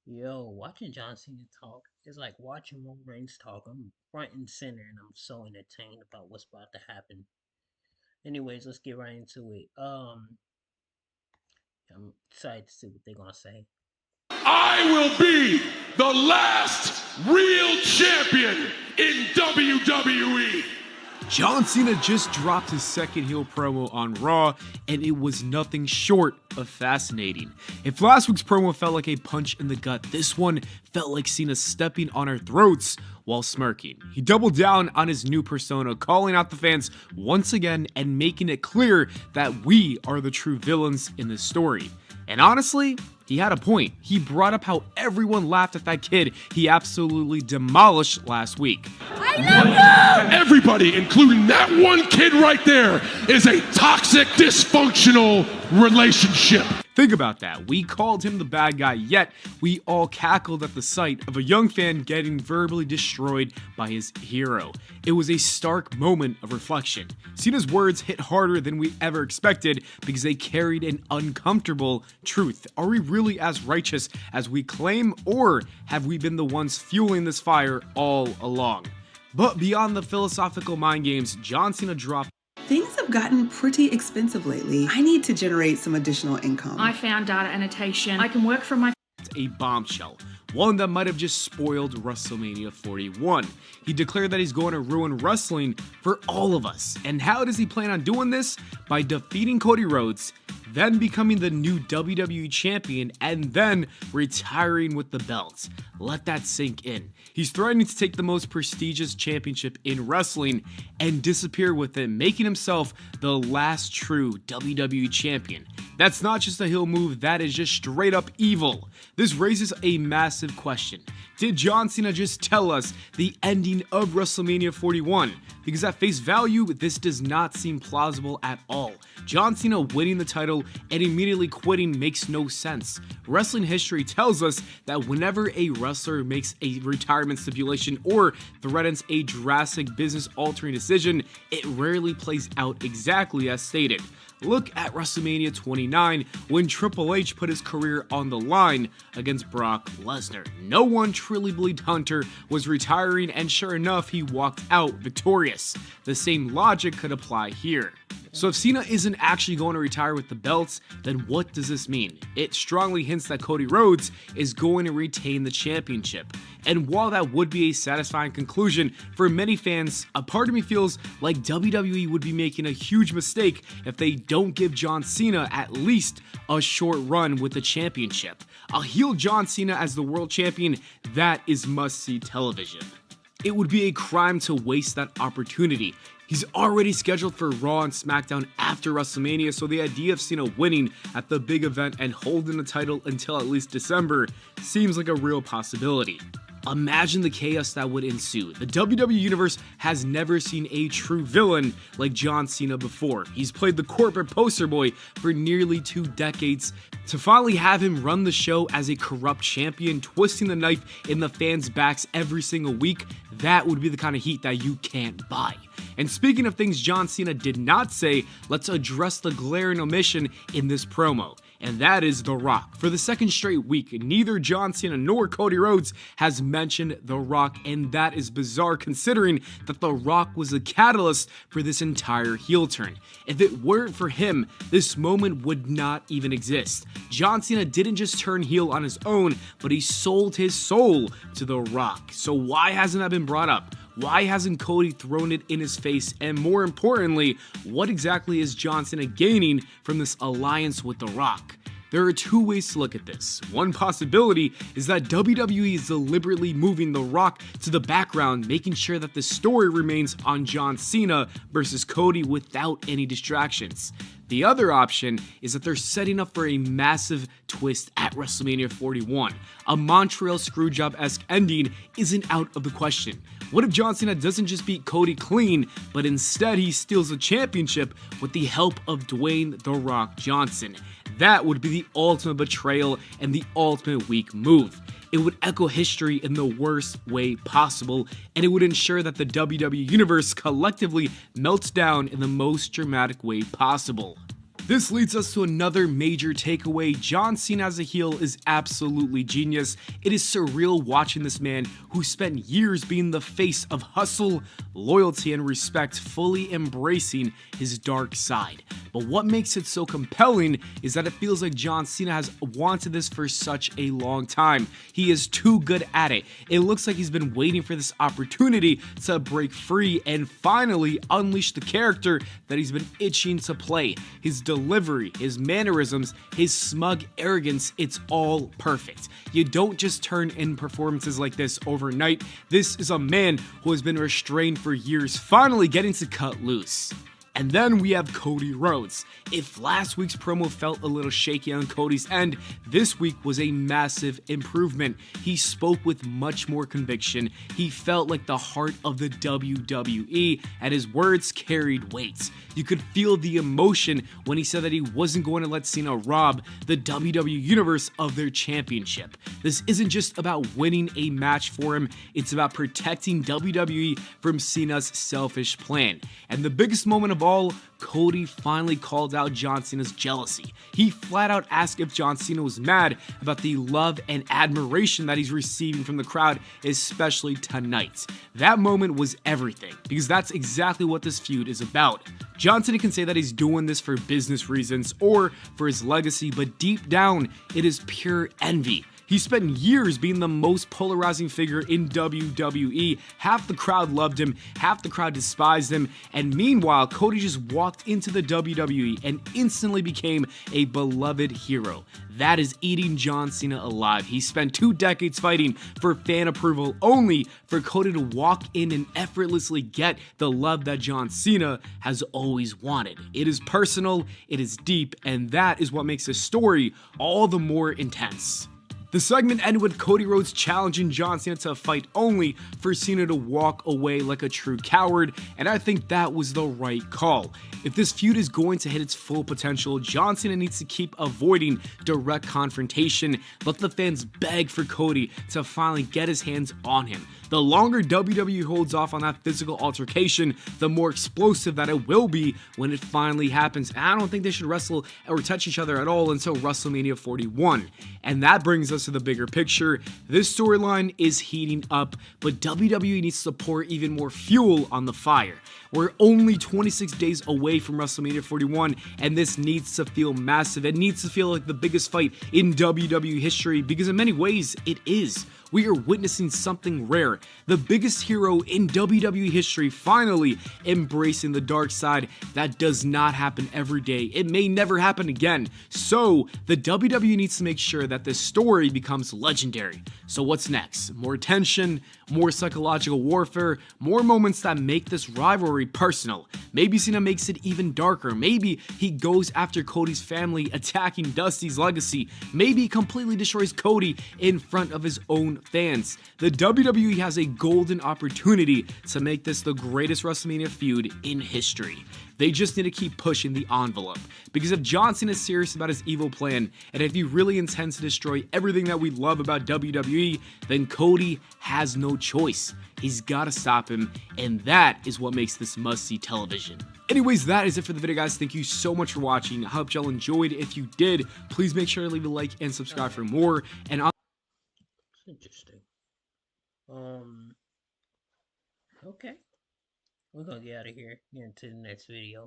Yo, watching John Cena talk is like watching Roman Reigns talk. I'm front and center and I'm so entertained about what's about to happen. Anyways, let's get right into it. I'm excited to see what they're gonna say. I will be the last real champion in WWE. John Cena just dropped his second heel promo on Raw, and it was nothing short of fascinating. If last week's promo felt like a punch in the gut, this one felt like Cena stepping on our throats while smirking. He doubled down on his new persona, calling out the fans once again and making it clear that we are the true villains in this story. And honestly, he had a point. He brought up how everyone laughed at that kid he absolutely demolished last week. Everybody, including that one kid right there, is a toxic, dysfunctional relationship. Think about that. We called him the bad guy, yet we all cackled at the sight of a young fan getting verbally destroyed by his hero. It was a stark moment of reflection. Cena's words hit harder than we ever expected because they carried an uncomfortable truth. Are we really as righteous as we claim, or have we been the ones fueling this fire all along? But beyond the philosophical mind games, John Cena dropped. Things have gotten pretty expensive lately. I need to generate some additional income. I found data annotation. I can work from my A bombshell, one that might have just spoiled WrestleMania 41. He declared that he's going to ruin wrestling for all of us. And how does he plan on doing this? By defeating Cody Rhodes, then becoming the new WWE champion, and then retiring with the belts. Let that sink in. He's threatening to take the most prestigious championship in wrestling and disappear with it, making himself the last true WWE champion. That's not just a heel move, that is just straight up evil. This raises a massive question. Did John Cena just tell us the ending of WrestleMania 41? Because at face value, this does not seem plausible at all. John Cena winning the title and immediately quitting makes no sense. Wrestling history tells us that whenever a wrestler makes a retirement stipulation or threatens a drastic business-altering decision, it rarely plays out exactly as stated. Look at WrestleMania 29 when Triple H put his career on the line against Brock Lesnar. No one truly believed Hunter was retiring, and sure enough, he walked out victorious. The same logic could apply here. So if Cena isn't actually going to retire with the belts, then what does this mean? It strongly hints that Cody Rhodes is going to retain the championship. And while that would be a satisfying conclusion for many fans, a part of me feels like WWE would be making a huge mistake if they don't give John Cena at least a short run with the championship. A heel John Cena as the world champion, that is must-see television. It would be a crime to waste that opportunity. He's already scheduled for Raw and SmackDown after WrestleMania, so the idea of Cena winning at the big event and holding the title until at least December seems like a real possibility. Imagine the chaos that would ensue. The WWE Universe has never seen a true villain like John Cena before. He's played the corporate poster boy for nearly 2 decades. To finally have him run the show as a corrupt champion, twisting the knife in the fans' backs every single week, that would be the kind of heat that you can't buy. And speaking of things John Cena did not say, let's address the glaring omission in this promo. And that is The Rock. For the second straight week, neither John Cena nor Cody Rhodes has mentioned The Rock, and that is bizarre considering that The Rock was the catalyst for this entire heel turn. If it weren't for him, this moment would not even exist. John Cena didn't just turn heel on his own, but he sold his soul to The Rock. So why hasn't that been brought up? Why hasn't Cody thrown it in his face? And more importantly, what exactly is John Cena gaining from this alliance with The Rock? There are 2 ways to look at this. One possibility is that WWE is deliberately moving The Rock to the background, making sure that the story remains on John Cena versus Cody without any distractions. The other option is that they're setting up for a massive twist at WrestleMania 41. A Montreal Screwjob-esque ending isn't out of the question. What if John Cena doesn't just beat Cody clean, but instead he steals the championship with the help of Dwayne "The Rock" Johnson? That would be the ultimate betrayal and the ultimate weak move. It would echo history in the worst way possible, and it would ensure that the WWE Universe collectively melts down in the most dramatic way possible. This leads us to another major takeaway. John Cena as a heel is absolutely genius. It is surreal watching this man who spent years being the face of hustle, loyalty, and respect fully embracing his dark side. But what makes it so compelling is that it feels like John Cena has wanted this for such a long time. He is too good at it. It looks like he's been waiting for this opportunity to break free and finally unleash the character that he's been itching to play. His delivery, his mannerisms, his smug arrogance, it's all perfect. You don't just turn in performances like this overnight. This is a man who has been restrained for years, finally getting to cut loose. And then we have Cody Rhodes. If last week's promo felt a little shaky on Cody's end, this week was a massive improvement. He spoke with much more conviction. He felt like the heart of the WWE, and his words carried weight. You could feel the emotion when he said that he wasn't going to let Cena rob the WWE Universe of their championship. This isn't just about winning a match for him, it's about protecting WWE from Cena's selfish plan. And the biggest moment of all, Cody finally called out John Cena's jealousy. He flat out asked if John Cena was mad about the love and admiration that he's receiving from the crowd, especially tonight. That moment was everything, because that's exactly what this feud is about. John Cena can say that he's doing this for business reasons or for his legacy, but deep down, it is pure envy. He spent years being the most polarizing figure in WWE. Half the crowd loved him, half the crowd despised him, and meanwhile, Cody just walked into the WWE and instantly became a beloved hero. That is eating John Cena alive. He spent 2 decades fighting for fan approval only for Cody to walk in and effortlessly get the love that John Cena has always wanted. It is personal, it is deep, and that is what makes this story all the more intense. The segment ended with Cody Rhodes challenging John Cena to a fight only for Cena to walk away like a true coward, and I think that was the right call. If this feud is going to hit its full potential, John Cena needs to keep avoiding direct confrontation. Let the fans beg for Cody to finally get his hands on him. The longer WWE holds off on that physical altercation, the more explosive that it will be when it finally happens. And I don't think they should wrestle or touch each other at all until WrestleMania 41. And that brings us to the bigger picture. This storyline is heating up, but WWE needs to pour even more fuel on the fire. We're only 26 days away from WrestleMania 41, and this needs to feel massive. It needs to feel like the biggest fight in WWE history, because in many ways, it is. We are witnessing something rare. The biggest hero in WWE history finally embracing the dark side. That does not happen every day. It may never happen again. So, the WWE needs to make sure that this story becomes legendary. So what's next? More tension, more psychological warfare, more moments that make this rivalry personal. Maybe Cena makes it even darker. Maybe he goes after Cody's family, attacking Dusty's legacy. Maybe he completely destroys Cody in front of his own fans. The WWE has a golden opportunity to make this the greatest WrestleMania feud in history. They just need to keep pushing the envelope. Because if John Cena is serious about his evil plan, and if he really intends to destroy everything that we love about WWE, then Cody has no choice. He's gotta stop him, and that is what makes this must-see television. Anyways, that is it for the video, guys. Thank you so much for watching. I hope y'all enjoyed. If you did, please make sure to leave a like and subscribe for more. And Interesting. Okay. We're gonna get out of here. Get into the next video.